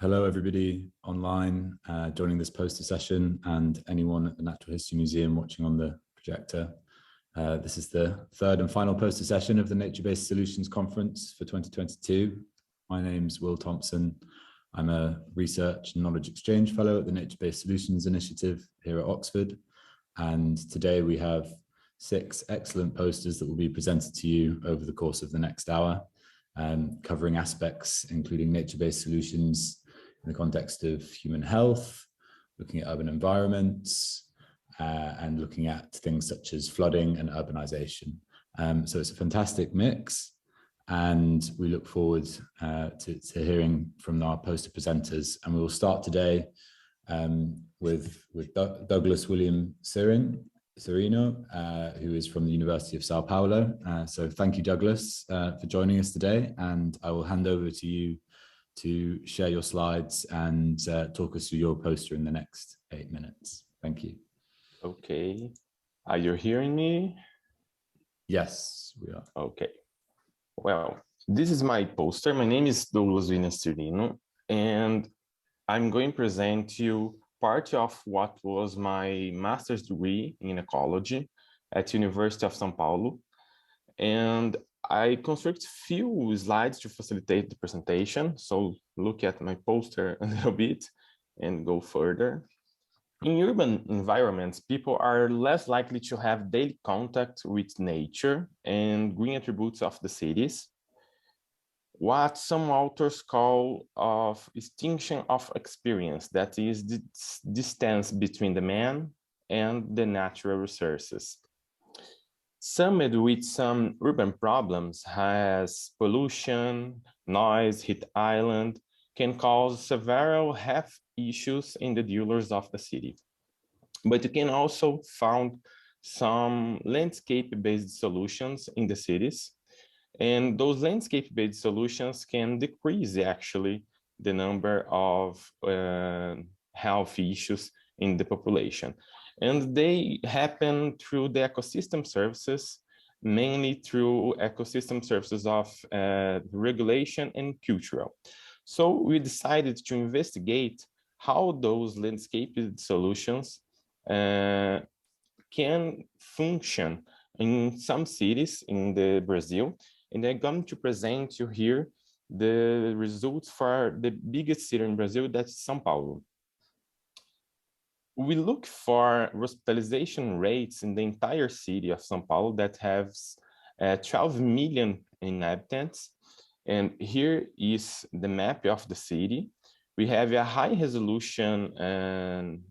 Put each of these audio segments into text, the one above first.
Hello, everybody online joining this poster session and anyone at the Natural History Museum watching on the projector. This is the third and final poster session of the Nature-Based Solutions Conference for 2022. My name's Will Thompson. I'm a Research and Knowledge Exchange Fellow at the Nature-Based Solutions Initiative here at Oxford. And today we have 6 excellent posters that will be presented to you over the course of the next hour, covering aspects including nature-based solutions in the context of human health, looking at urban environments, and looking at things such as flooding and urbanization. So it's a fantastic mix, and we look forward to hearing from our poster presenters. And we will start today with Douglas William Serino, who is from the University of Sao Paulo. So thank you, Douglas, for joining us today, and I will hand over to you to share your slides and talk us through your poster in the next 8 minutes. Thank you. Okay. Are you hearing me? Yes, we are. Okay. Well, this is my poster. My name is Douglas William Serino, and I'm going to present to you part of what was my master's degree in ecology at University of São Paulo. And I construct few slides to facilitate the presentation. So look at my poster a little bit and go further. In urban environments, people are less likely to have daily contact with nature and green attributes of the cities, what some authors call of extinction of experience, that is the distance between the man and the natural resources. Summed with some urban problems as pollution, noise, heat island, can cause several health issues in the dwellers of the city. But you can also find some landscape-based solutions in the cities. And those landscape-based solutions can decrease actually the number of health issues in the population. And they happen through the ecosystem services, mainly through ecosystem services of regulation and cultural. So we decided to investigate how those landscape solutions can function in some cities in the Brazil. And I'm going to present you here the results for the biggest city in Brazil, that's São Paulo. We look for hospitalization rates in the entire city of São Paulo that has 12 million inhabitants. And here is the map of the city. We have a high resolution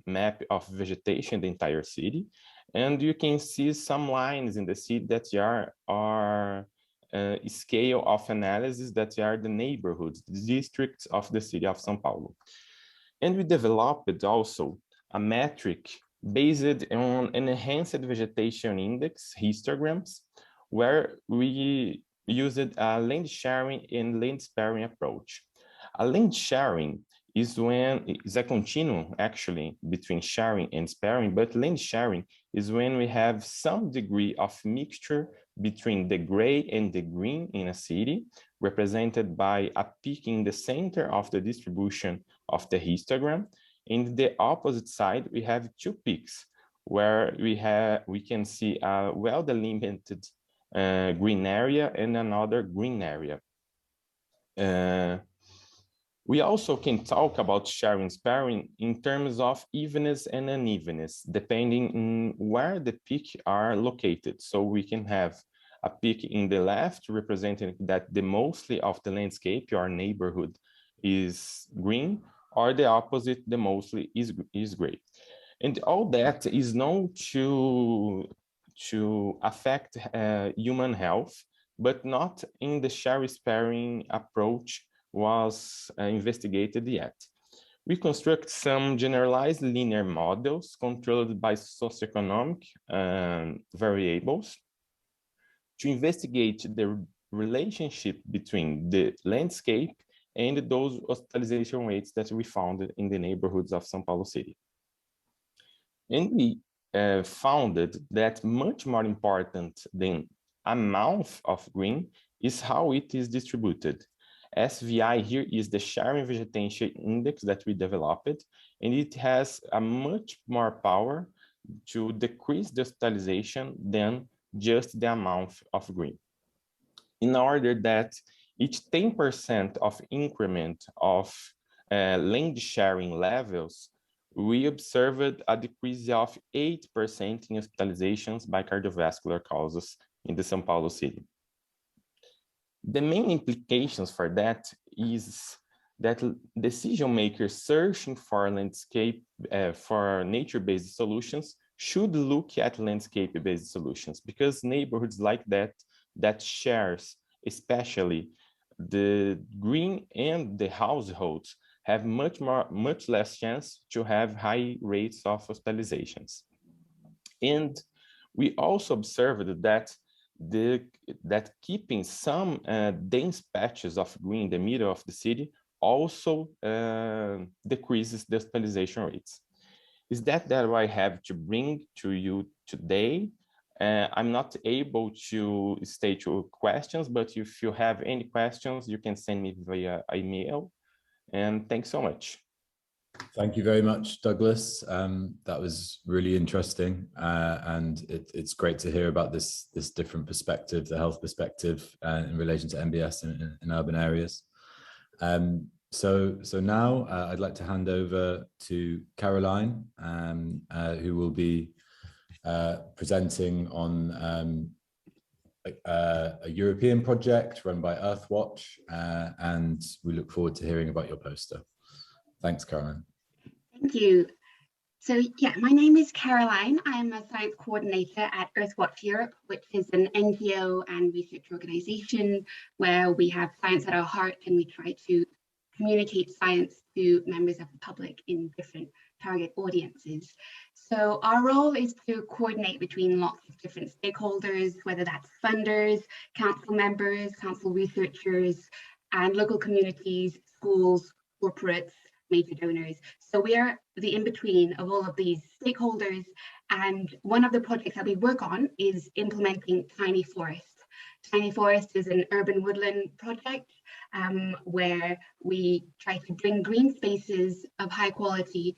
map of vegetation in the entire city. And you can see some lines in the city that are scale of analysis that are the neighborhoods, the districts of the city of São Paulo. And we developed also a metric based on an enhanced vegetation index, histograms, where we used a land sharing and land sparing approach. A land sharing is a continuum actually between sharing and sparing, but land sharing is when we have some degree of mixture between the gray and the green in a city, represented by a peak in the center of the distribution of the histogram. In the opposite side, we have 2 peaks where we can see a well-delimited green area and another green area. We also can talk about sharing sparing in terms of evenness and unevenness, depending on where the peaks are located. So we can have a peak in the left representing that the mostly of the landscape, your neighborhood, is green, or the opposite, the mostly is gray. And all that is known to affect human health, but not in the sharing sparing approach was investigated yet. We construct some generalized linear models controlled by socioeconomic variables to investigate the relationship between the landscape and those hospitalization rates that we found in the neighborhoods of São Paulo city. And we found that much more important than amount of green is how it is distributed. SVI here is the Sharing Vegetation Index that we developed, and it has a much more power to decrease the hospitalization than just the amount of green. In order that each 10% of increment of land sharing levels, we observed a decrease of 8% in hospitalizations by cardiovascular causes in the São Paulo city. The main implications for that is that decision makers searching for landscape, for nature-based solutions should look at landscape-based solutions, because neighborhoods like that shares, especially the green and the households, have much less chance to have high rates of hospitalizations. And we also observed that keeping some dense patches of green in the middle of the city also decreases the hospitalization rates. Is that I have to bring to you today? I'm not able to state your questions, but if you have any questions, you can send me via email. And thanks so much. Thank you very much, Douglas. That was really interesting, and it's great to hear about this different perspective, the health perspective in relation to NBS in urban areas. So now I'd like to hand over to Caroline, who will be presenting on a European project run by Earthwatch, and we look forward to hearing about your poster. Thanks, Caroline. Thank you. So yeah, my name is Caroline. I am a science coordinator at Earthwatch Europe, which is an NGO and research organization where we have science at our heart, and we try to communicate science to members of the public in different target audiences. So our role is to coordinate between lots of different stakeholders, whether that's funders, council members, council researchers, and local communities, schools, corporates, major donors. So we are the in-between of all of these stakeholders. And one of the projects that we work on is implementing Tiny Forest. Tiny Forest is an urban woodland project where we try to bring green spaces of high quality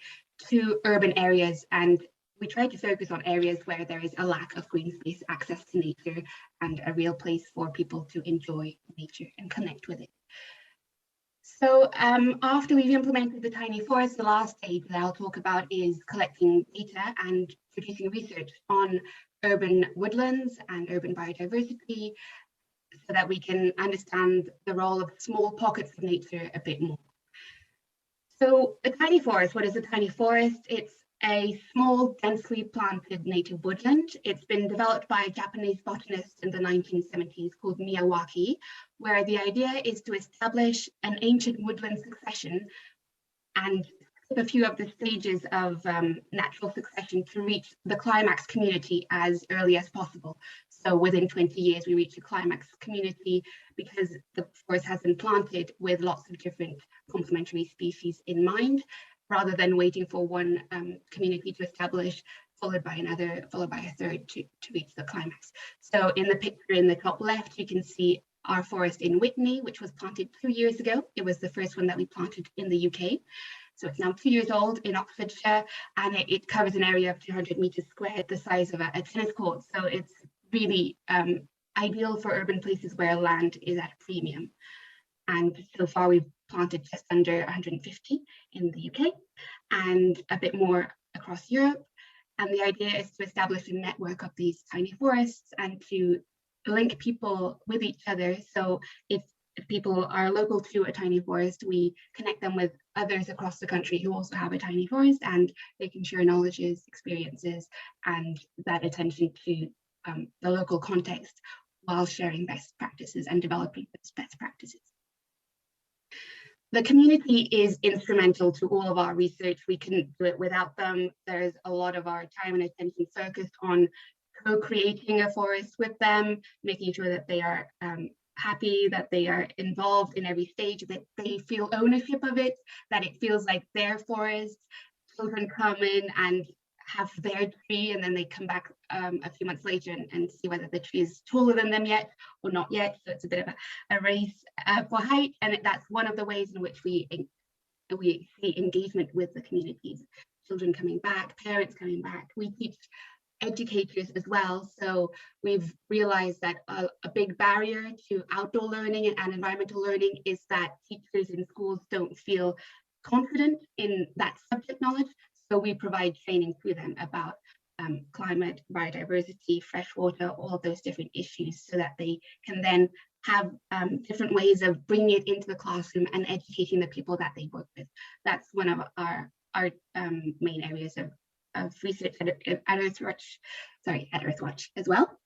to urban areas, and we try to focus on areas where there is a lack of green space, access to nature, and a real place for people to enjoy nature and connect with it. So after we've implemented the Tiny Forest, the last stage that I'll talk about is collecting data and producing research on urban woodlands and urban biodiversity, so that we can understand the role of small pockets of nature a bit more. So a tiny forest, what is a tiny forest? It's a small, densely planted native woodland. It's been developed by a Japanese botanist in the 1970s called Miyawaki, where the idea is to establish an ancient woodland succession and a few of the stages of natural succession to reach the climax community as early as possible. So within 20 years, we reach a climax community because the forest has been planted with lots of different complementary species in mind, rather than waiting for one community to establish, followed by another, followed by a third to reach the climax. So in the picture in the top left, you can see our forest in Whitney, which was planted 2 years ago. It was the first one that we planted in the UK. So it's now 2 years old in Oxfordshire, and it covers an area of 200 meters squared, the size of a tennis court. So it's really ideal for urban places where land is at a premium. And so far we've planted just under 150 in the UK and a bit more across Europe. And the idea is to establish a network of these tiny forests and to link people with each other. So if people are local to a tiny forest, we connect them with others across the country who also have a tiny forest, and they can share knowledges, experiences, and that attention to the local context while sharing best practices and developing best practices. The community is instrumental to all of our research. We couldn't do it without them. There's a lot of our time and attention focused on co-creating a forest with them, making sure that they are happy, that they are involved in every stage, that they feel ownership of it, that it feels like their forest. Children come in and have their tree and then they come back a few months later and see whether the tree is taller than them yet or not yet. So it's a bit of a race for height, and that's one of the ways in which we see engagement with the communities. Children coming back, parents coming back. We teach educators as well. So we've realized that a big barrier to outdoor learning and environmental learning is that teachers in schools don't feel confident in that subject knowledge. So we provide training to them about climate, biodiversity, freshwater, all those different issues, so that they can then have different ways of bringing it into the classroom and educating the people that they work with. That's one of our main areas of research at Earthwatch as well.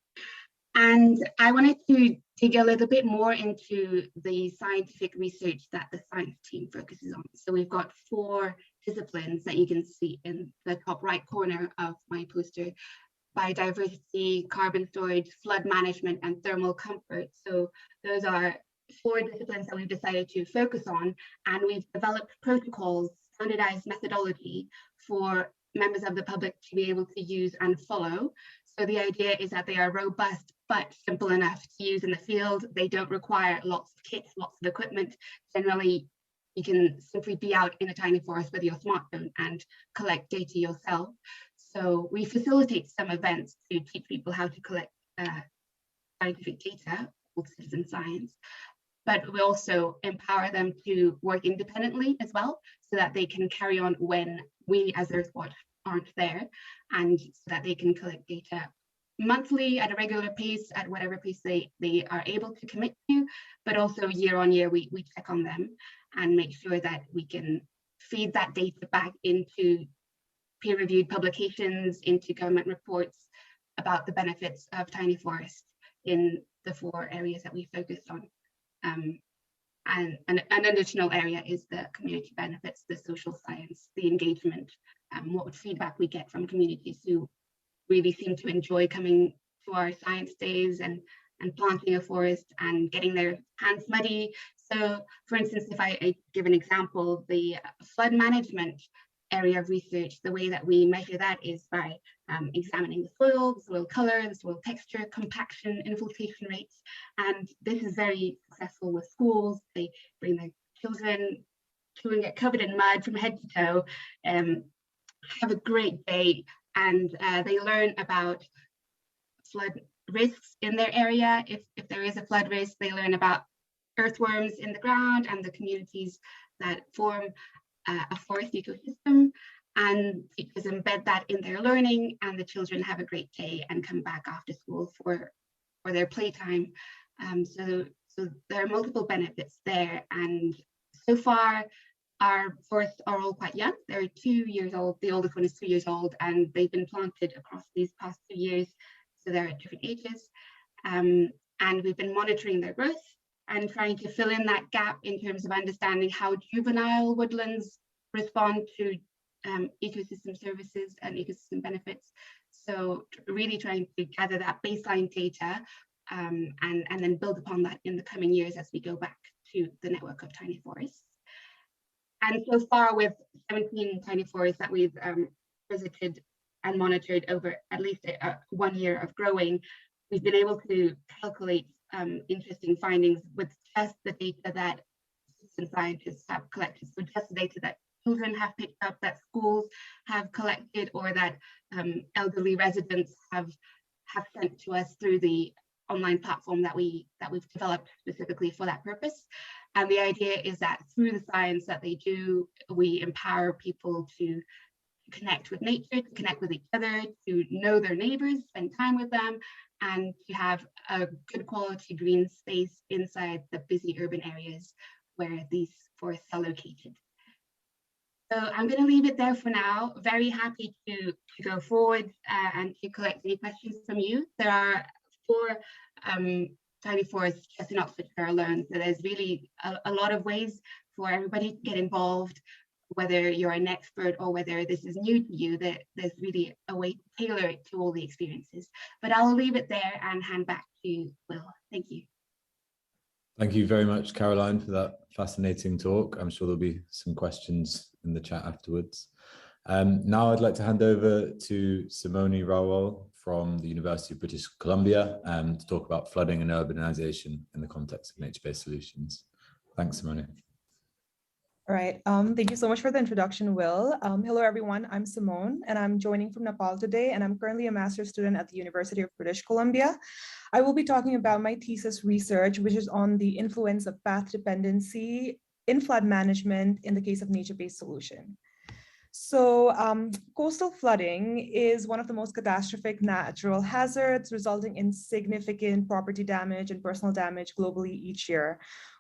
And I wanted to dig a little bit more into the scientific research that the science team focuses on. So we've got 4 disciplines that you can see in the top right corner of my poster: biodiversity, carbon storage, flood management, and thermal comfort. So those are 4 disciplines that we've decided to focus on, and we've developed protocols, standardized methodology for members of the public to be able to use and follow. So the idea is that they are robust but simple enough to use in the field. They don't require lots of kits, lots of equipment. Generally, you can simply be out in a tiny forest with your smartphone and collect data yourself. So we facilitate some events to teach people how to collect scientific data, called citizen science, but we also empower them to work independently as well, so that they can carry on when we as Earthwatch aren't there, and so that they can collect data monthly at a regular pace, at whatever pace they are able to commit to, but also year on year we check on them and make sure that we can feed that data back into peer-reviewed publications, into government reports about the benefits of tiny forest in the 4 areas that we focused on. And an additional area is the community benefits, the social science, the engagement, what feedback we get from communities who really seem to enjoy coming to our science days and planting a forest and getting their hands muddy. So for instance, if I give an example, the flood management area of research, the way that we measure that is by examining the soil color, the soil texture, compaction, infiltration rates. And this is very successful with schools. They bring their children to and get covered in mud from head to toe, have a great day, and they learn about flood risks in their area. If there is a flood risk, they learn about earthworms in the ground and the communities that form a forest ecosystem, and teachers embed that in their learning, and the children have a great day and come back after school for their playtime. So there are multiple benefits there, and so far our forests are all quite young. They're 2 years old. The oldest one is 2 years old, and they've been planted across these past 2 years, so they're at different ages. And we've been monitoring their growth and trying to fill in that gap in terms of understanding how juvenile woodlands respond to ecosystem services and ecosystem benefits. So really trying to gather that baseline data and then build upon that in the coming years as we go back to the network of tiny forests. And so far, with 17 tiny forests that we've visited and monitored over at least 1 year of growing, we've been able to calculate interesting findings with just the data that citizen scientists have collected. So just the data that children have picked up, that schools have collected, or that elderly residents have sent to us through the online platform that we've developed specifically for that purpose. And the idea is that through the science that they do, we empower people to connect with nature, to connect with each other, to know their neighbors, spend time with them, and to have a good quality green space inside the busy urban areas where these forests are located. So I'm going to leave it there for now. Very happy to go forward and to collect any questions from you. There are 4 tiny forests just in Oxfordshire alone. So there's really a lot of ways for everybody to get involved, whether you're an expert or whether this is new to you. There's really a way to tailor it to all the experiences. But I'll leave it there and hand back to Will. Thank you. Thank you very much, Caroline, for that fascinating talk. I'm sure there'll be some questions in the chat afterwards. Now I'd like to hand over to Simone Rawal from the University of British Columbia to talk about flooding and urbanization in the context of nature-based solutions. Thanks, Simone. All right, thank you so much for the introduction, Will. Hello, everyone, I'm Simone, and I'm joining from Nepal today, and I'm currently a master's student at the University of British Columbia. I will be talking about my thesis research, which is on the influence of path dependency in flood management in the case of nature-based solution. So coastal flooding is one of the most catastrophic natural hazards, resulting in significant property damage and personal damage globally each year.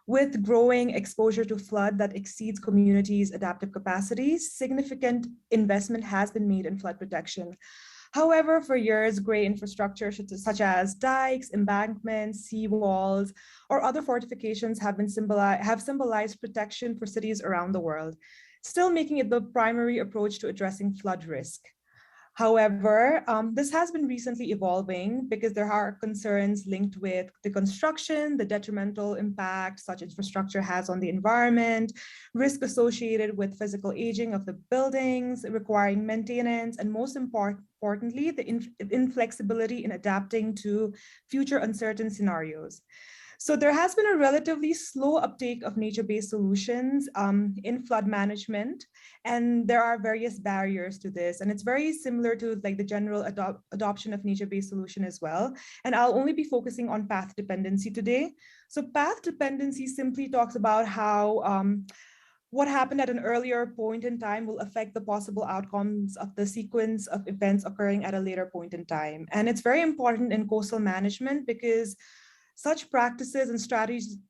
With growing exposure to flood that exceeds communities' adaptive capacities, significant investment has been made in flood protection. However, for years, gray infrastructure such as dikes, embankments, seawalls, or other fortifications have symbolized protection for cities around the world, still making it the primary approach to addressing flood risk. However, this has been recently evolving because there are concerns linked with the construction, the detrimental impact such infrastructure has on the environment, risk associated with physical aging of the buildings, requiring maintenance, and most importantly, the inflexibility in adapting to future uncertain scenarios. So there has been a relatively slow uptake of nature-based solutions in flood management, and there are various barriers to this. And it's very similar to like the general adoption of nature-based solution as well. And I'll only be focusing on path dependency today. So path dependency simply talks about how what happened at an earlier point in time will affect the possible outcomes of the sequence of events occurring at a later point in time. And it's very important in coastal management because such practices and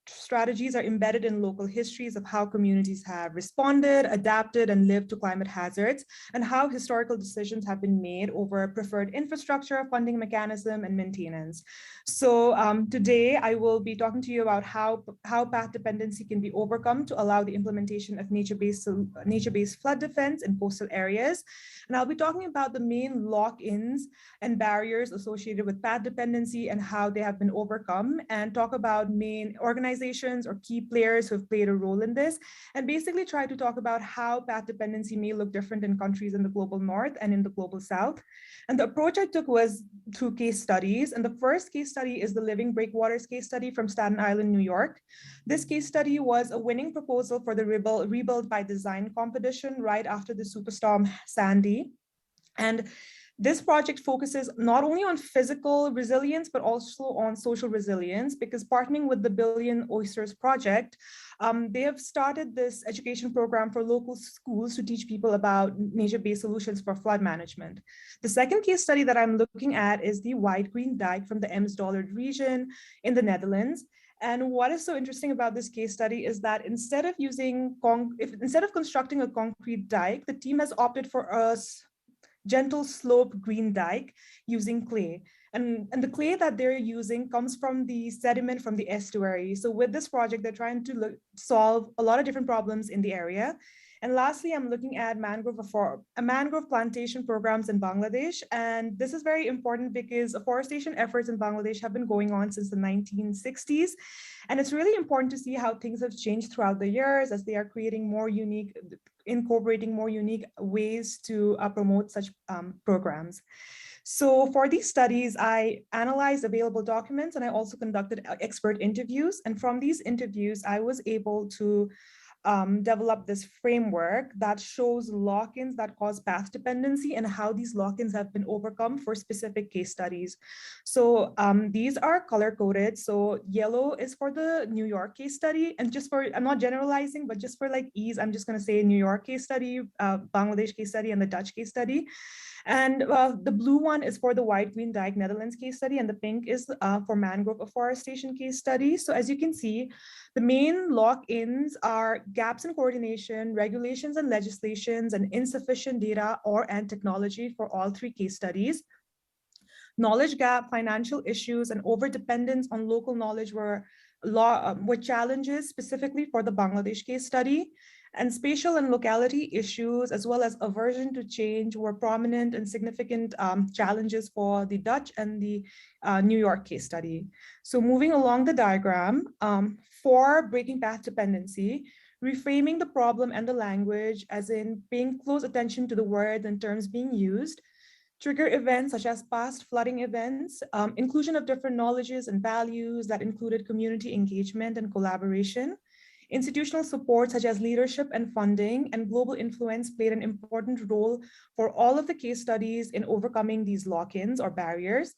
strategies are embedded in local histories of how communities have responded, adapted, and lived to climate hazards, and how historical decisions have been made over preferred infrastructure, funding mechanism, and maintenance. So today, I will be talking to you about how path dependency can be overcome to allow the implementation of nature-based flood defense in coastal areas. And I'll be talking about the main lock-ins and barriers associated with path dependency and how they have been overcome, and talk about main organizations or key players who have played a role in this, and basically try to talk about how path dependency may look different in countries in the global north and in the global south. And the approach I took was through case studies. And the first case study is the Living Breakwaters case study from Staten Island, New York. This case study was a winning proposal for the Rebuild by Design competition right after the superstorm Sandy. And this project focuses not only on physical resilience, but also on social resilience, because partnering with the Billion Oysters Project, they have started this education program for local schools to teach people about nature-based solutions for flood management. The second case study that I'm looking at is the White Green Dike from the Ems-Dollard region in the Netherlands. And what is so interesting about this case study is that instead of constructing a concrete dike, the team has opted for a gentle slope green dike using clay. And the clay that they're using comes from the sediment from the estuary. So with this project, they're trying to solve a lot of different problems in the area. And lastly, I'm looking at mangrove plantation programs in Bangladesh. And this is very important because afforestation efforts in Bangladesh have been going on since the 1960s. And it's really important to see how things have changed throughout the years as they are incorporating more unique ways to promote such programs. So for these studies, I analyzed available documents and I also conducted expert interviews. And from these interviews, I was able to develop this framework that shows lock-ins that cause path dependency and how these lock-ins have been overcome for specific case studies. So these are color-coded. So yellow is for the New York case study. And I'm not generalizing, but just for like ease, I'm just gonna say New York case study, Bangladesh case study, and the Dutch case study. And the blue one is for the White Green Dike Netherlands case study, and the pink is for mangrove afforestation case study. So as you can see, the main lock-ins are gaps in coordination, regulations and legislations, and insufficient data and technology for all three case studies. Knowledge gap, financial issues, and overdependence on local knowledge were challenges specifically for the Bangladesh case study. And spatial and locality issues, as well as aversion to change, were prominent and significant challenges for the Dutch and the New York case study. So moving along the diagram, for breaking path dependency, reframing the problem and the language, as in paying close attention to the words and terms being used, trigger events such as past flooding events, inclusion of different knowledges and values that included community engagement and collaboration, institutional support such as leadership and funding, and global influence played an important role for all of the case studies in overcoming these lock-ins or barriers.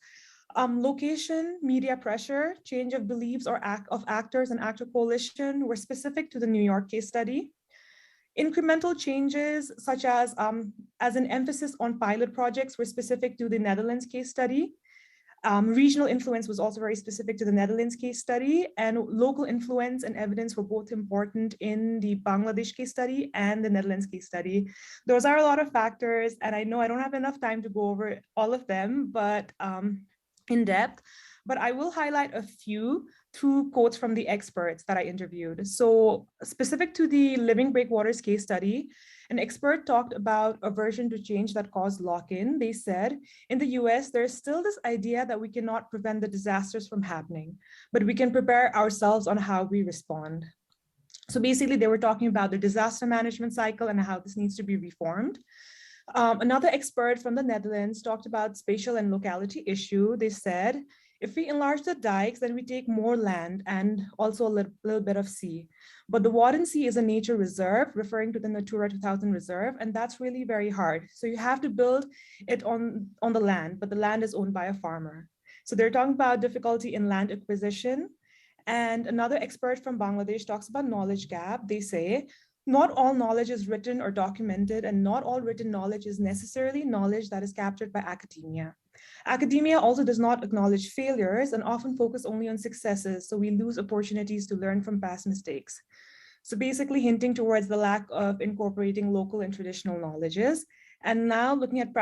Location, media pressure, change of beliefs or of actors and actor coalition were specific to the New York case study. Incremental changes, such as an emphasis on pilot projects, were specific to the Netherlands case study. Regional influence was also very specific to the Netherlands case study, and local influence and evidence were both important in the Bangladesh case study and the Netherlands case study. Those are a lot of factors, and I know I don't have enough time to go over all of them, but in depth, but I will highlight a few through quotes from the experts that I interviewed. So specific to the Living Breakwaters case study, an expert talked about aversion to change that caused lock-in. They said, in the US, there's still this idea that we cannot prevent the disasters from happening, but we can prepare ourselves on how we respond. So basically, they were talking about the disaster management cycle and how this needs to be reformed. Another expert from the Netherlands talked about spatial and locality issue. They said, if we enlarge the dikes, then we take more land and also a little bit of sea. But the Wadden Sea is a nature reserve, referring to the Natura 2000 reserve, and that's really very hard. So you have to build it on the land, but the land is owned by a farmer. So they're talking about difficulty in land acquisition. And another expert from Bangladesh talks about knowledge gap. They say, not all knowledge is written or documented, and not all written knowledge is necessarily knowledge that is captured by academia. Academia also does not acknowledge failures and often focus only on successes, so we lose opportunities to learn from past mistakes. So basically hinting towards the lack of incorporating local and traditional knowledges. And now looking at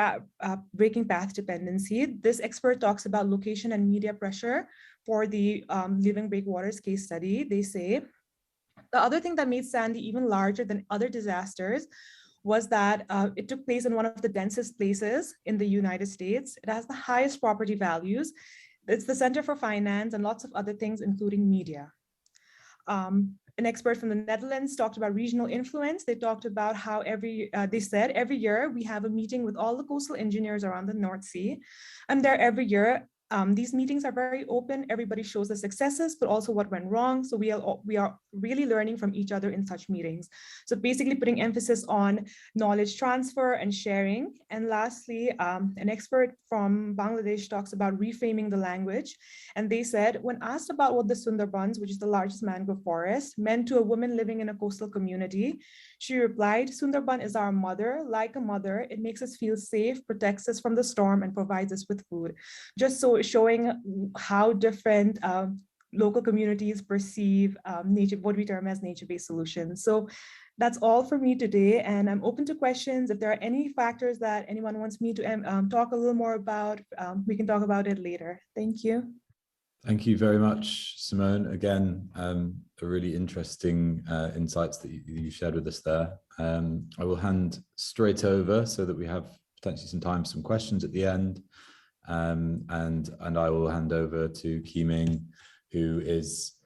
breaking path dependency, this expert talks about location and media pressure for the Living Breakwaters case study. They say, the other thing that made Sandy even larger than other disasters was that it took place in one of the densest places in the United States. It has the highest property values. It's the center for finance and lots of other things, including media. An expert from the Netherlands talked about regional influence. They talked about how they said every year we have a meeting with all the coastal engineers around the North Sea. I'm there every year. These meetings are very open. Everybody shows the successes, but also what went wrong. So we are really learning from each other in such meetings. So basically putting emphasis on knowledge transfer and sharing. And lastly, an expert from Bangladesh talks about reframing the language. And they said, when asked about what the Sundarbans, which is the largest mangrove forest, meant to a woman living in a coastal community, she replied, Sundarban is our mother. Like a mother, it makes us feel safe, protects us from the storm, and provides us with food. Just so showing how different local communities perceive nature, what we term as nature-based solutions. So that's all for me today, and I'm open to questions. If there are any factors that anyone wants me to talk a little more about, we can talk about it later. Thank you. Thank you very much, Simone. Again, a really interesting insights that you shared with us there. I will hand straight over so that we have potentially some time for some questions at the end. And I will hand over to Qiming, who is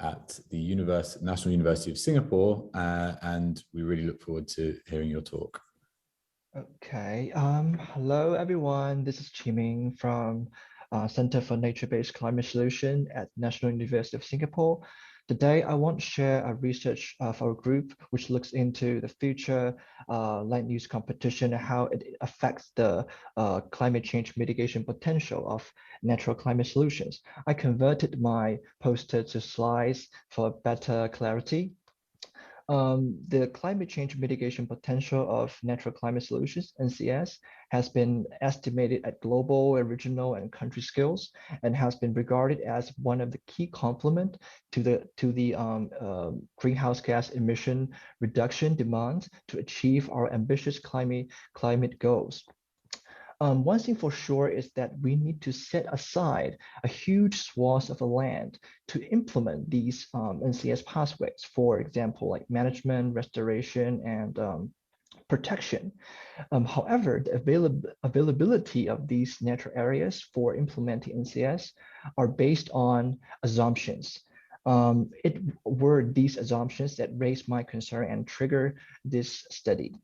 at the National University of Singapore, and we really look forward to hearing your talk. Okay, hello everyone. This is Qiming from Center for Nature-Based Climate Solution at National University of Singapore. Today, I want to share a research of our group, which looks into the future land use competition and how it affects the climate change mitigation potential of natural climate solutions. I converted my poster to slides for better clarity. The climate change mitigation potential of natural climate solutions, NCS, has been estimated at global, regional, and country scales, and has been regarded as one of the key complement to the greenhouse gas emission reduction demands to achieve our ambitious climate goals. One thing for sure is that we need to set aside a huge swath of land to implement these NCS pathways, for example, like management, restoration, and protection. However, the availability of these natural areas for implementing NCS are based on assumptions. It were these assumptions that raised my concern and triggered this study.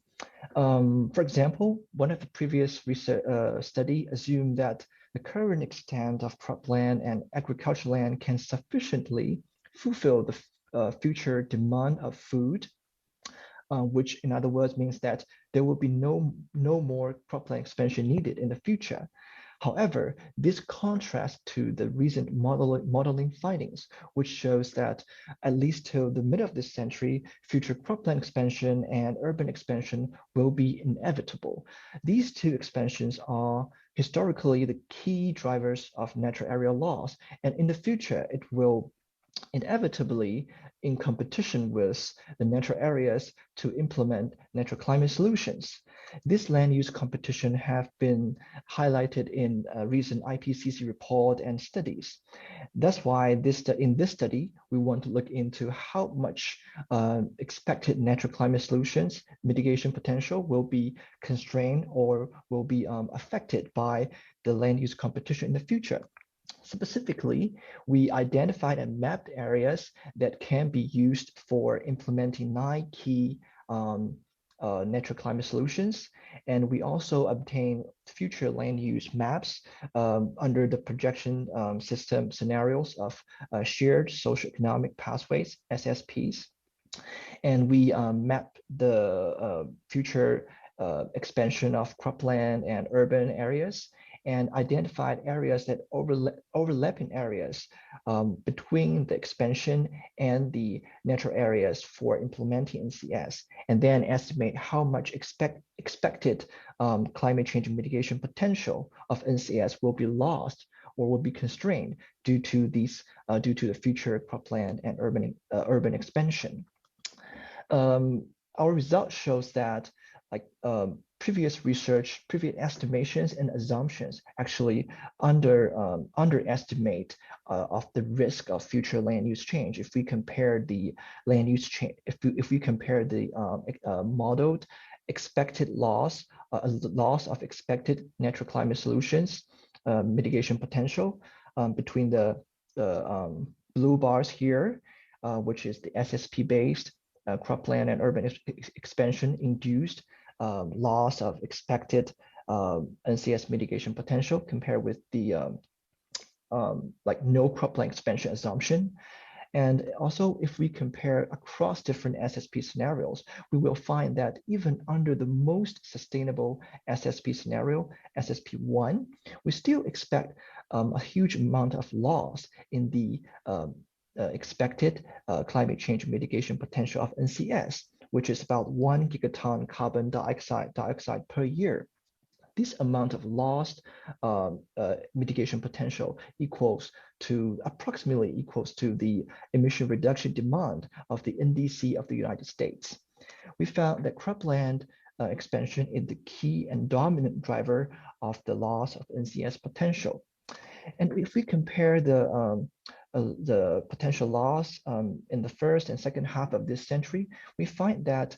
For example, one of the previous research study assumed that the current extent of cropland and agricultural land can sufficiently fulfill the future demand of food, which in other words means that there will be no more cropland expansion needed in the future. However, this contrasts to the recent modeling findings, which shows that at least till the middle of this century, future cropland expansion and urban expansion will be inevitable. These two expansions are historically the key drivers of natural area loss, and in the future, it will inevitably in competition with the natural areas to implement natural climate solutions. This land use competition have been highlighted in a recent IPCC report and studies. That's why in this study, we want to look into how much expected natural climate solutions mitigation potential will be constrained or will be affected by the land use competition in the future. Specifically, we identified and mapped areas that can be used for implementing 9 key natural climate solutions. And we also obtained future land use maps under the projection system scenarios of shared socioeconomic pathways, SSPs. And we mapped the future expansion of cropland and urban areas, and identified areas that overlapping areas between the expansion and the natural areas for implementing NCS, and then estimate how much expected climate change mitigation potential of NCS will be lost or will be constrained due to the future cropland and urban expansion. Our result shows that previous research, previous estimations and assumptions actually underestimate of the risk of future land use change. If we compare the land use change, if we compare the modeled expected loss of expected natural climate solutions mitigation potential between the blue bars here, which is the SSP based cropland and urban expansion induced loss of expected NCS mitigation potential compared with the no cropland expansion assumption. And also, if we compare across different SSP scenarios, we will find that even under the most sustainable SSP scenario, SSP1, we still expect a huge amount of loss in the expected climate change mitigation potential of NCS, which is about 1 gigaton carbon dioxide per year. This amount of lost mitigation potential approximately equals to the emission reduction demand of the NDC of the United States. We found that cropland expansion is the key and dominant driver of the loss of NCS potential. And if we compare the potential loss in the first and second half of this century, we find that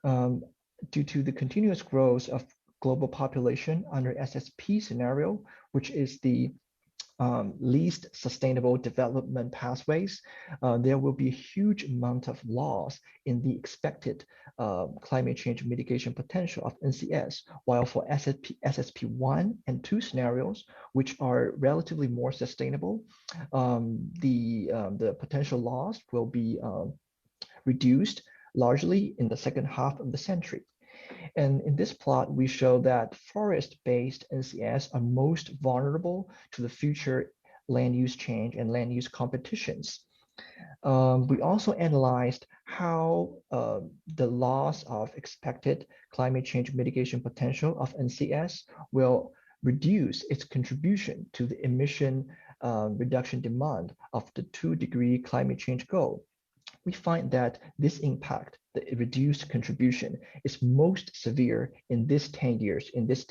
due to the continuous growth of global population under SSP scenario, which is the least sustainable development pathways, there will be a huge amount of loss in the expected climate change mitigation potential of NCS, while for SSP1 and 2 scenarios, which are relatively more sustainable, the potential loss will be reduced largely in the second half of the century. And in this plot, we show that forest-based NCS are most vulnerable to the future land use change and land use competitions. We also analyzed how the loss of expected climate change mitigation potential of NCS will reduce its contribution to the emission reduction demand of the 2-degree climate change goal. We find that this impact, the reduced contribution, is most severe in this 10 years, in this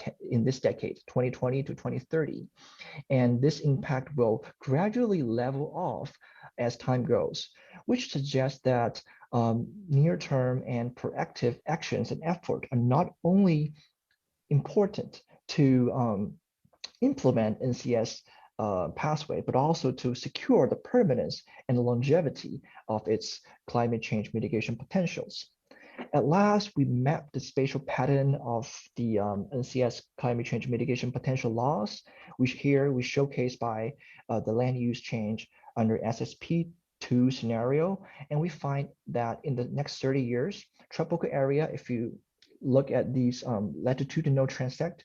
decade, 2020 to 2030. And this impact will gradually level off as time goes, which suggests that near-term and proactive actions and effort are not only important to implement NCS pathway, but also to secure the permanence and the longevity of its climate change mitigation potentials. At last, we mapped the spatial pattern of the NCS climate change mitigation potential laws, which here we showcase by the land use change under SSP2 scenario. And we find that in the next 30 years, tropical area, if you look at these latitudinal transect,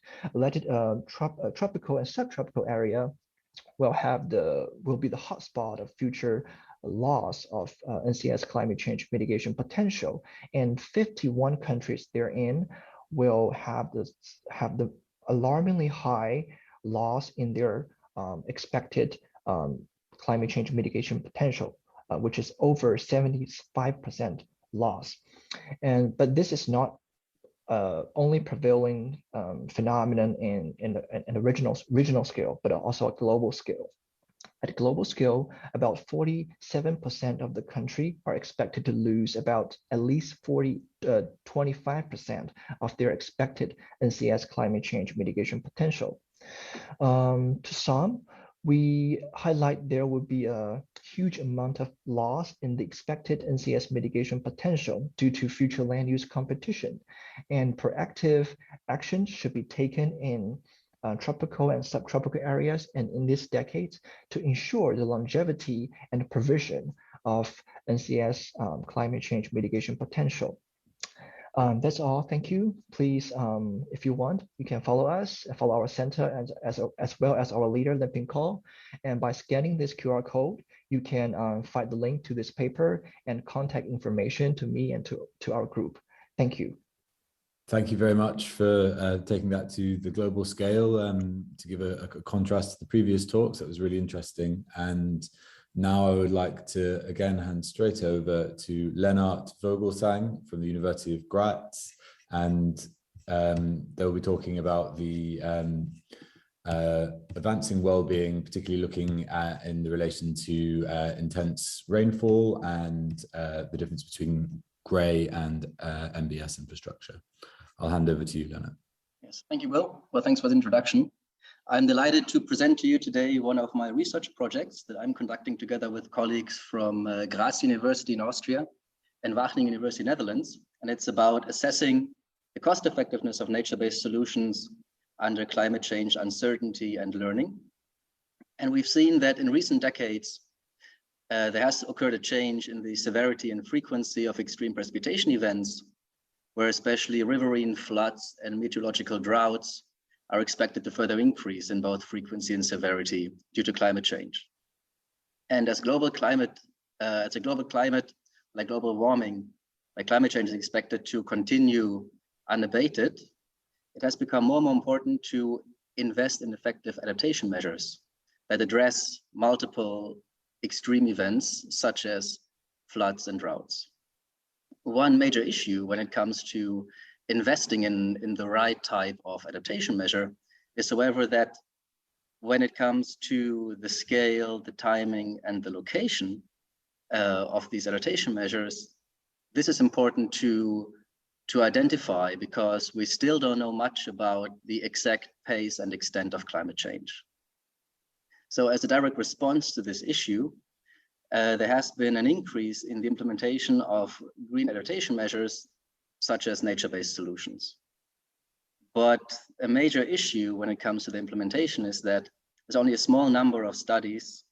tropical and subtropical area will be the hotspot of future loss of NCS climate change mitigation potential, and 51 countries therein will have the alarmingly high loss in their expected climate change mitigation potential, which is over 75% loss. But this is not only prevailing phenomenon in the regional scale, but also a global scale. At a global scale, about 47% of the country are expected to lose about at least 25% of their expected NCS climate change mitigation potential. To sum, we highlight there will be a huge amount of loss in the expected NCS mitigation potential due to future land use competition, and proactive action should be taken in tropical and subtropical areas and in this decade to ensure the longevity and provision of NCS climate change mitigation potential. That's all. Thank you. Please, if you want, you can follow us, follow our center as well as our leader, Lin Ping Call. And by scanning this QR code, you can find the link to this paper and contact information to me and to our group. Thank you. Thank you very much for taking that to the global scale to give a contrast to the previous talks. That was really interesting. And now I would like to again hand straight over to Lennart Vogelsang from the University of Graz, and they'll be talking about the advancing well-being, particularly looking at in the relation to intense rainfall and the difference between grey and Nbs infrastructure. I'll hand over to you, Lennart. Yes, thank you, Will. Well, thanks for the introduction. I'm delighted to present to you today one of my research projects that I'm conducting together with colleagues from Graz University in Austria and Wageningen University, Netherlands. And it's about assessing the cost effectiveness of nature-based solutions under climate change uncertainty and learning. And we've seen that in recent decades, there has occurred a change in the severity and frequency of extreme precipitation events, where especially riverine floods and meteorological droughts are expected to further increase in both frequency and severity due to climate change. And as global climate, like global warming, like climate change is expected to continue unabated, it has become more and more important to invest in effective adaptation measures that address multiple extreme events such as floods and droughts. One major issue when it comes to investing in the right type of adaptation measure is, however, that when it comes to the scale, the timing, and the location of these adaptation measures, this is important to identify because we still don't know much about the exact pace and extent of climate change. So as a direct response to this issue, there has been an increase in the implementation of green adaptation measures such as nature-based solutions. But a major issue when it comes to the implementation is that there's only a small number of studies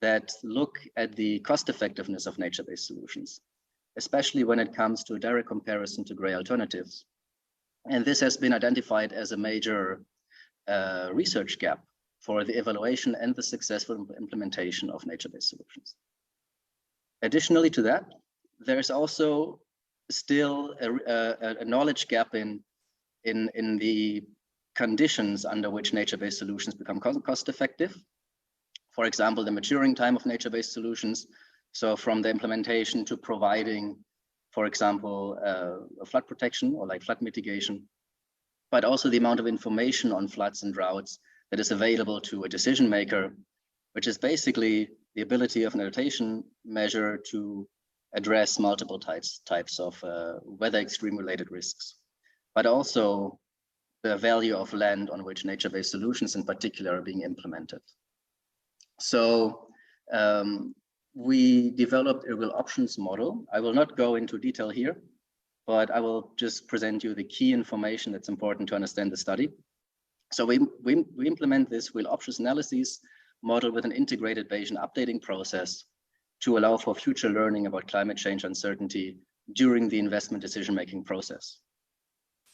that look at the cost effectiveness of nature-based solutions, especially when it comes to a direct comparison to gray alternatives. And this has been identified as a major research gap for the evaluation and the successful implementation of nature-based solutions. Additionally to that, there's also still a knowledge gap in the conditions under which nature-based solutions become cost effective. For example, the maturing time of nature-based solutions. So from the implementation to providing, for example, a flood protection or like flood mitigation, but also the amount of information on floods and droughts that is available to a decision maker, which is basically the ability of an adaptation measure to address multiple types of weather extreme related risks, but also the value of land on which nature-based solutions in particular are being implemented. So we developed a real options model. I will not go into detail here, but I will just present you the key information that's important to understand the study. So we implement this real options analysis model with an integrated Bayesian updating process to allow for future learning about climate change uncertainty during the investment decision-making process.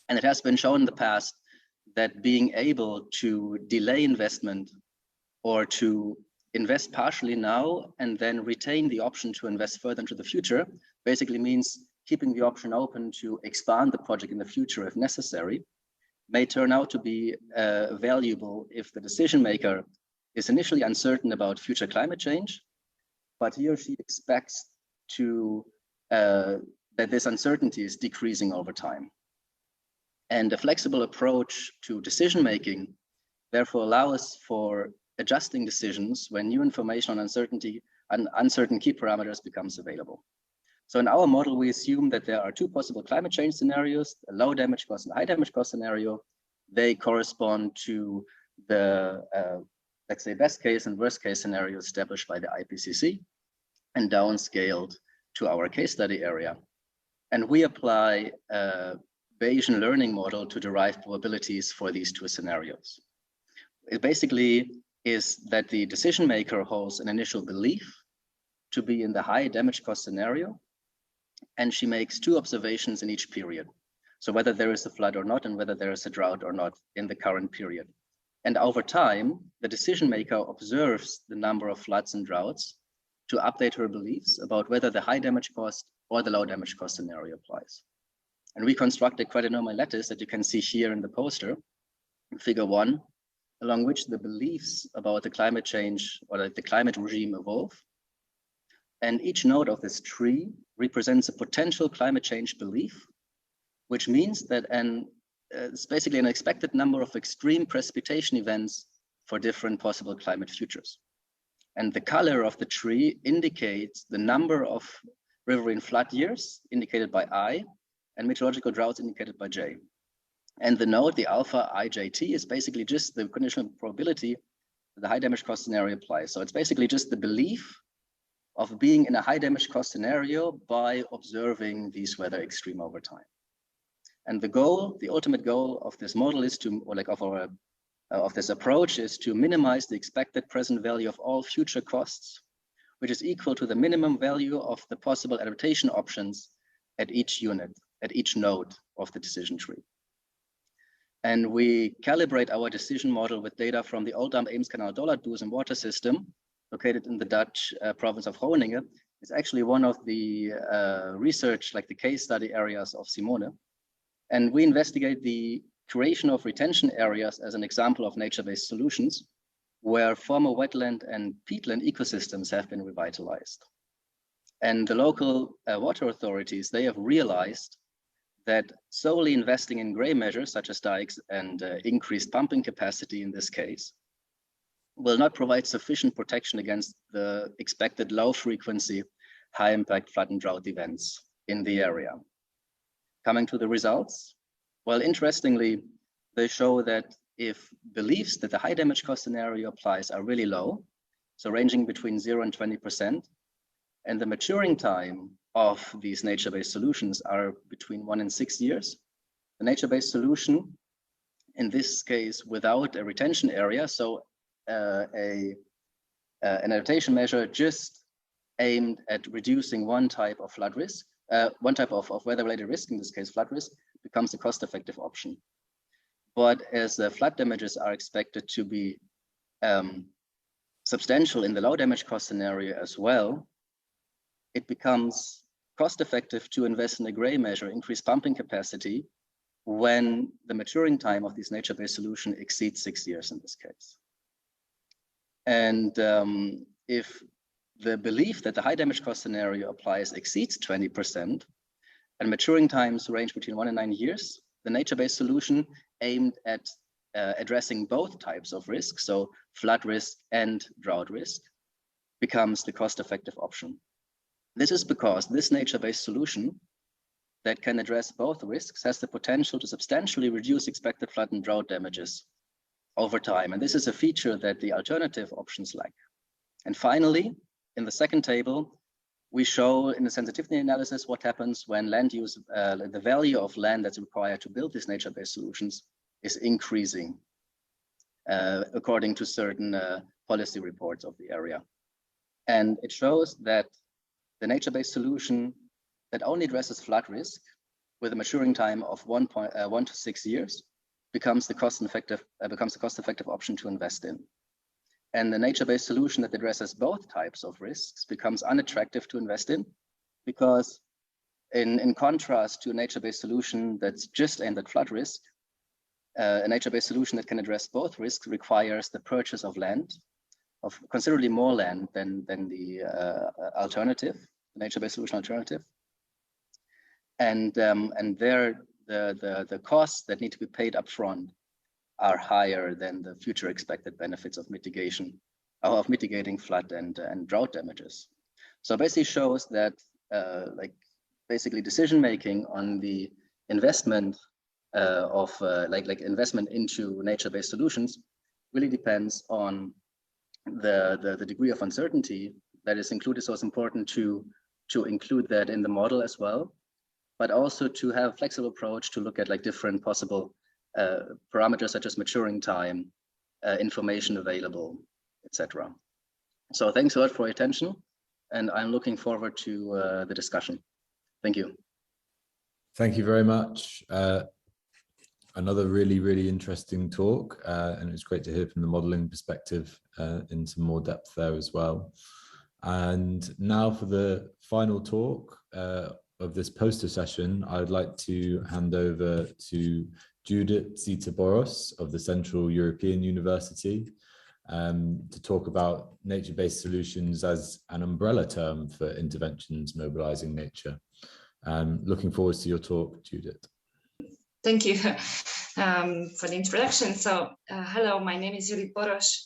And it has been shown in the past that being able to delay investment or to invest partially now and then retain the option to invest further into the future basically means keeping the option open to expand the project in the future if necessary, may turn out to be valuable if the decision maker is initially uncertain about future climate change, but he or she expects to that this uncertainty is decreasing over time. And a flexible approach to decision making therefore allows for adjusting decisions when new information on uncertainty and uncertain key parameters becomes available. So in our model, we assume that there are two possible climate change scenarios, a low damage cost and high damage cost scenario. They correspond to the, let's say, best case and worst case scenarios established by the IPCC and downscaled to our case study area. And we apply a Bayesian learning model to derive probabilities for these two scenarios. It basically is that the decision maker holds an initial belief to be in the high damage cost scenario, and she makes two observations in each period. So whether there is a flood or not, and whether there is a drought or not in the current period. And over time, the decision maker observes the number of floods and droughts to update her beliefs about whether the high damage cost or the low damage cost scenario applies. And we construct a quadrinomial lattice that you can see here in the poster, in figure 1, along which the beliefs about the climate change or the climate regime evolve. And each node of this tree represents a potential climate change belief, which means that it's basically an expected number of extreme precipitation events for different possible climate futures. And the color of the tree indicates the number of riverine flood years, indicated by I, and meteorological droughts indicated by J. And the node, the alpha IJT, is basically just the conditional probability that the high damage cost scenario applies. So it's basically just the belief of being in a high damage cost scenario by observing these weather extreme over time. And the goal, the ultimate goal of this model is to, or like of this approach is to minimize the expected present value of all future costs, which is equal to the minimum value of the possible adaptation options at each unit, at each node of the decision tree. And we calibrate our decision model with data from the Oldambt-Eemskanaal-Dollardboezem water system, located in the Dutch province of Groningen. It's actually one of the research, like the case study areas of Simone. And we investigate the creation of retention areas as an example of nature-based solutions, where former wetland and peatland ecosystems have been revitalized. And the local water authorities, they have realized that solely investing in gray measures, such as dikes and increased pumping capacity in this case, will not provide sufficient protection against the expected low frequency, high impact flood and drought events in the area. Coming to the results, well, interestingly, they show that if beliefs that the high damage cost scenario applies are really low, so ranging between 0 and 20%, and the maturing time of these nature-based solutions are between 1 and 6 years, the nature-based solution, in this case, without a retention area, so an adaptation measure just aimed at reducing one type of flood risk, one type of weather-related risk, in this case flood risk, becomes a cost-effective option. But as the flood damages are expected to be substantial in the low damage cost scenario as well, it becomes cost-effective to invest in a gray measure, increase pumping capacity, when the maturing time of this nature-based solution exceeds 6 years in this case. And if the belief that the high damage cost scenario applies exceeds 20%, and maturing times range between 1 and 9 years, the nature-based solution aimed at addressing both types of risk, so flood risk and drought risk, becomes the cost-effective option. This is because this nature-based solution that can address both risks has the potential to substantially reduce expected flood and drought damages over time. And this is a feature that the alternative options lack. And finally, in the second table, we show in the sensitivity analysis what happens when land use, the value of land that's required to build these nature-based solutions is increasing according to certain policy reports of the area. And it shows that the nature-based solution that only addresses flood risk with a maturing time of 1 to 6 years becomes the cost-effective option to invest in. And the nature-based solution that addresses both types of risks becomes unattractive to invest in, because in contrast to a nature-based solution that's just aimed at flood risk, a nature-based solution that can address both risks requires the purchase of land, of considerably more land than the alternative, the nature-based solution alternative. And there the costs that need to be paid upfront are higher than the future expected benefits of mitigating flood and drought damages. So basically shows that basically decision making on the investment investment into nature-based solutions really depends on the degree of uncertainty that is included. So it's important to include that in the model as well, but also to have a flexible approach to look at different possible parameters such as maturing time, information available, etc. So thanks a lot for your attention, and I'm looking forward to the discussion. Thank you. Thank you very much. Another really interesting talk, and it's great to hear from the modeling perspective in some more depth there as well. And now for the final talk of this poster session, I'd like to hand over to Judith Zita-Boros of the Central European University to talk about nature-based solutions as an umbrella term for interventions mobilizing nature. Looking forward to your talk, Judith. Thank you for the introduction. So hello, my name is Judith Boros.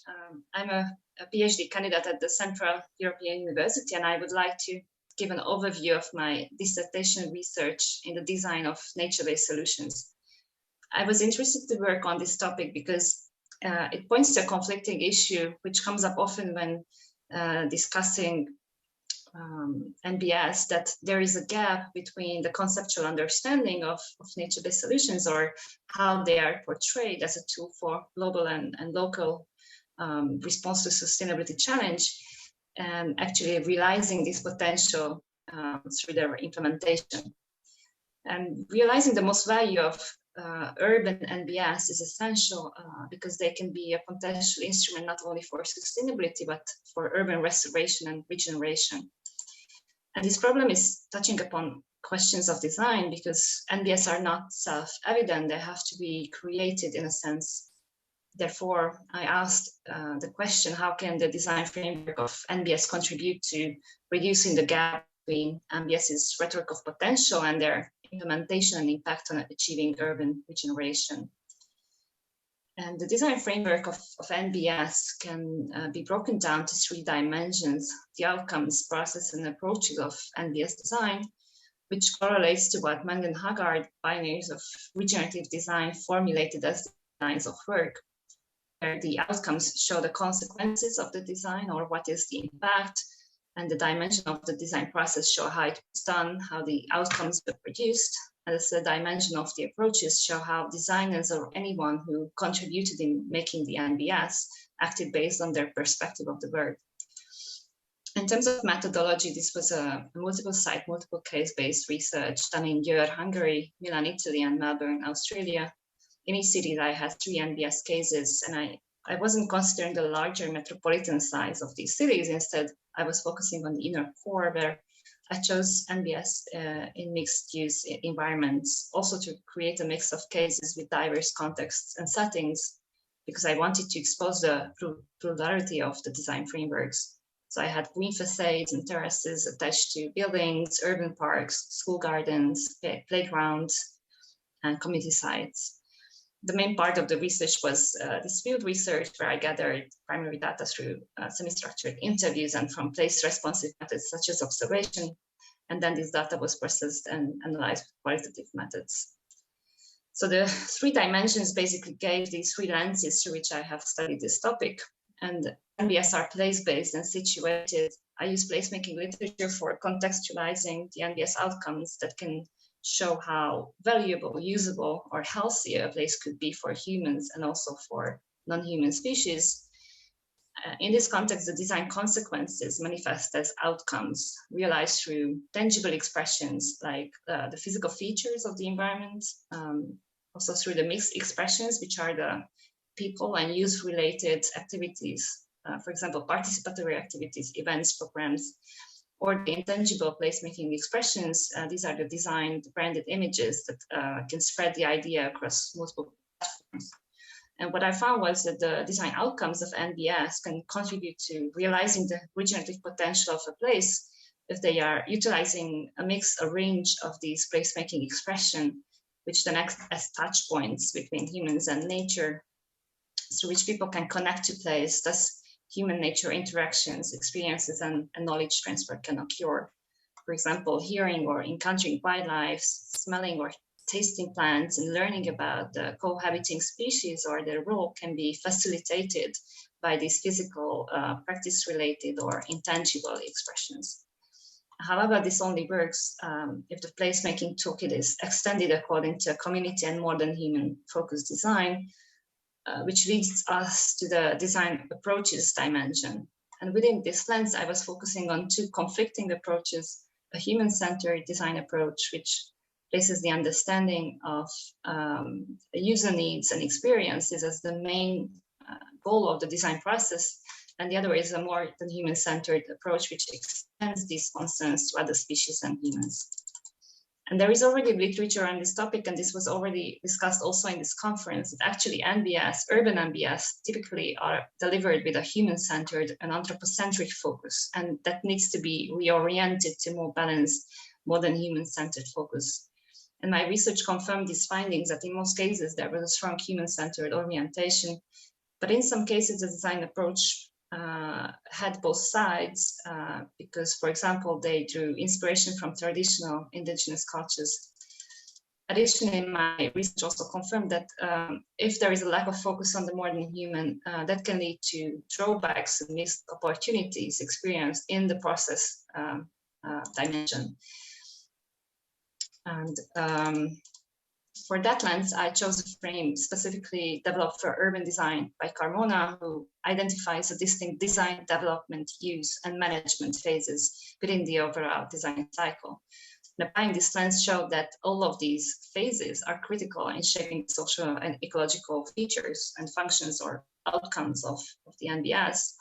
I'm a PhD candidate at the Central European University, and I would like to give an overview of my dissertation research in the design of nature-based solutions. I was interested to work on this topic because it points to a conflicting issue which comes up often when discussing NBS, that there is a gap between the conceptual understanding of nature-based solutions, or how they are portrayed as a tool for global and local response to sustainability challenge, and actually realizing this potential through their implementation. And realizing the most value of urban NBS is essential because they can be a potential instrument not only for sustainability, but for urban restoration and regeneration. And this problem is touching upon questions of design, because NBS are not self-evident, they have to be created in a sense. Therefore, I asked the question, how can the design framework of NBS contribute to reducing the gap between NBS's rhetoric of potential and their implementation and impact on achieving urban regeneration? And the design framework of NBS can be broken down to 3 dimensions: the outcomes, process, and approaches of NBS design, which correlates to what Mang and Haggard, pioneers of regenerative design, formulated as designs of work. Where the outcomes show the consequences of the design, or what is the impact, and the dimension of the design process show how it was done, how the outcomes were produced. And the dimension of the approaches show how designers or anyone who contributed in making the NBS acted based on their perspective of the work. In terms of methodology, this was a multiple site, multiple case-based research done in Győr, Hungary, Milan, Italy, and Melbourne, Australia. In each city, I had 3 NBS cases, and I wasn't considering the larger metropolitan size of these cities. Instead, I was focusing on the inner core, where I chose NBS in mixed-use environments, also to create a mix of cases with diverse contexts and settings, because I wanted to expose the plurality of the design frameworks. So I had green facades and terraces attached to buildings, urban parks, school gardens, playgrounds, and community sites. The main part of the research was this field research, where I gathered primary data through semi-structured interviews and from place-responsive methods such as observation. And then this data was processed and analyzed with qualitative methods. So the 3 dimensions basically gave these 3 lenses through which I have studied this topic. And NBS are place-based and situated, I use placemaking literature for contextualizing the NBS outcomes that can show how valuable, usable, or healthy a place could be for humans and also for non-human species. In this context, the design consequences manifest as outcomes realized through tangible expressions like the physical features of the environment, also through the mixed expressions, which are the people and youth-related activities, for example, participatory activities, events, programs, or the intangible placemaking expressions. These are the designed branded images that can spread the idea across multiple platforms. And what I found was that the design outcomes of NBS can contribute to realizing the regenerative potential of a place if they are utilizing a range of these placemaking expression, which then act as touch points between humans and nature, through which people can connect to place. Thus, human-nature interactions, experiences, and knowledge transfer can occur. For example, hearing or encountering wildlife, smelling or tasting plants, and learning about the cohabiting species or their role can be facilitated by these physical, practice-related or intangible expressions. However, this only works if the placemaking toolkit is extended according to community and modern human-focused design, which leads us to the design approaches dimension. And within this lens, I was focusing on two conflicting approaches: a human-centered design approach, which places the understanding of user needs and experiences as the main goal of the design process, and the other is a more than human-centered approach, which extends these concerns to other species and humans. And there is already literature on this topic, and this was already discussed also in this conference, that actually NBS, urban NBS, typically are delivered with a human-centered and anthropocentric focus, and that needs to be reoriented to more balanced, modern human-centered focus. And my research confirmed these findings, that in most cases there was a strong human-centered orientation, but in some cases the design approach had both sides because, for example, they drew inspiration from traditional indigenous cultures. Additionally, my research also confirmed that if there is a lack of focus on the modern human, that can lead to drawbacks and missed opportunities experienced in the process dimension. And for that lens, I chose a frame specifically developed for urban design by Carmona, who identifies a distinct design, development, use, and management phases within the overall design cycle. And applying this lens showed that all of these phases are critical in shaping social and ecological features and functions or outcomes of the NBS,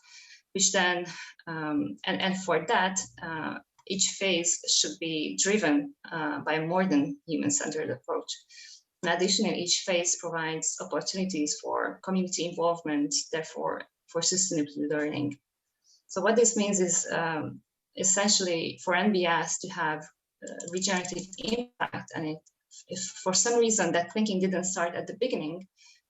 which then, and for that, each phase should be driven by a more than human-centered approach. In addition, each phase provides opportunities for community involvement, therefore for sustainable learning. So what this means is essentially for NBS to have regenerative impact, and if for some reason that thinking didn't start at the beginning,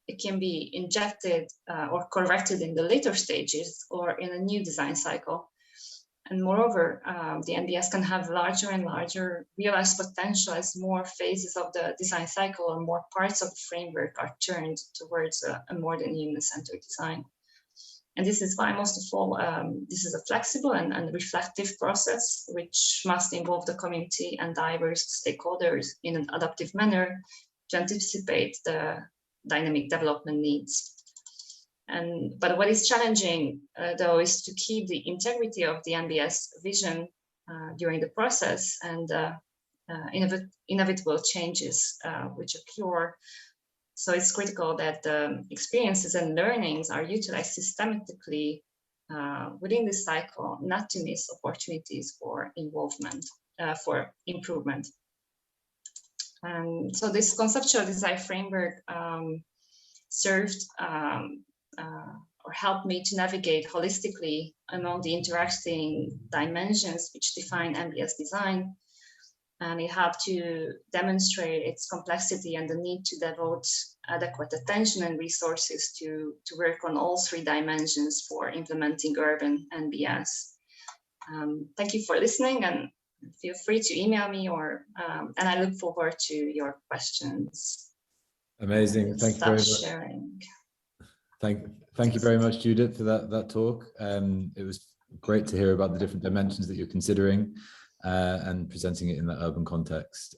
it can be injected or corrected in the later stages or in a new design cycle. And moreover, the NBS can have larger and larger realized potential as more phases of the design cycle or more parts of the framework are turned towards a modern human-centered design. And this is why, most of all, this is a flexible and reflective process, which must involve the community and diverse stakeholders in an adaptive manner to anticipate the dynamic development needs. But what is challenging, though, is to keep the integrity of the NBS vision during the process and inevitable changes which occur. So it's critical that the experiences and learnings are utilized systematically within this cycle, not to miss opportunities for involvement, for improvement. And so this conceptual design framework served or helped me to navigate holistically among the interacting dimensions which define NBS design. And it helped to demonstrate its complexity and the need to devote adequate attention and resources to work on all three dimensions for implementing urban NBS. Thank you for listening, and feel free to email me, or and I look forward to your questions. Amazing. Thank you very much. Sharing. Thank you very much, Judith, for that talk. It was great to hear about the different dimensions that you're considering and presenting it in that urban context.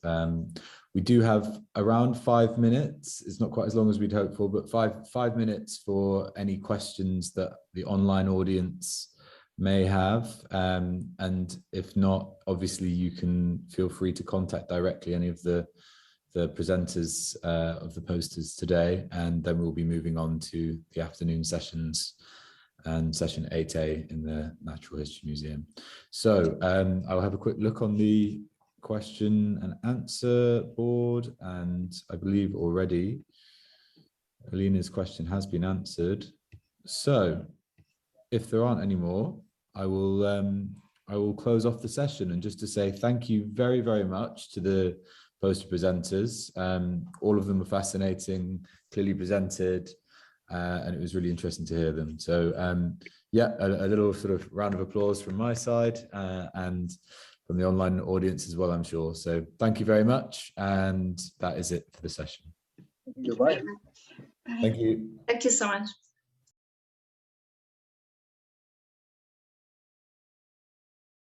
We do have around 5 minutes. It's not quite as long as we'd hoped for, but five minutes for any questions that the online audience may have. And if not, obviously you can feel free to contact directly any of the presenters of the posters today, and then we'll be moving on to the afternoon sessions and session 8A in the Natural History Museum. So I'll have a quick look on the question and answer board, and I believe already Alina's question has been answered. So if there aren't any more, I will close off the session, and just to say thank you very, very much to the poster presenters. All of them were fascinating, clearly presented, and it was really interesting to hear them. So yeah, a little sort of round of applause from my side and from the online audience as well, I'm sure. So thank you very much, and that is it for the session. Goodbye. Bye. Thank you. Thank you so much.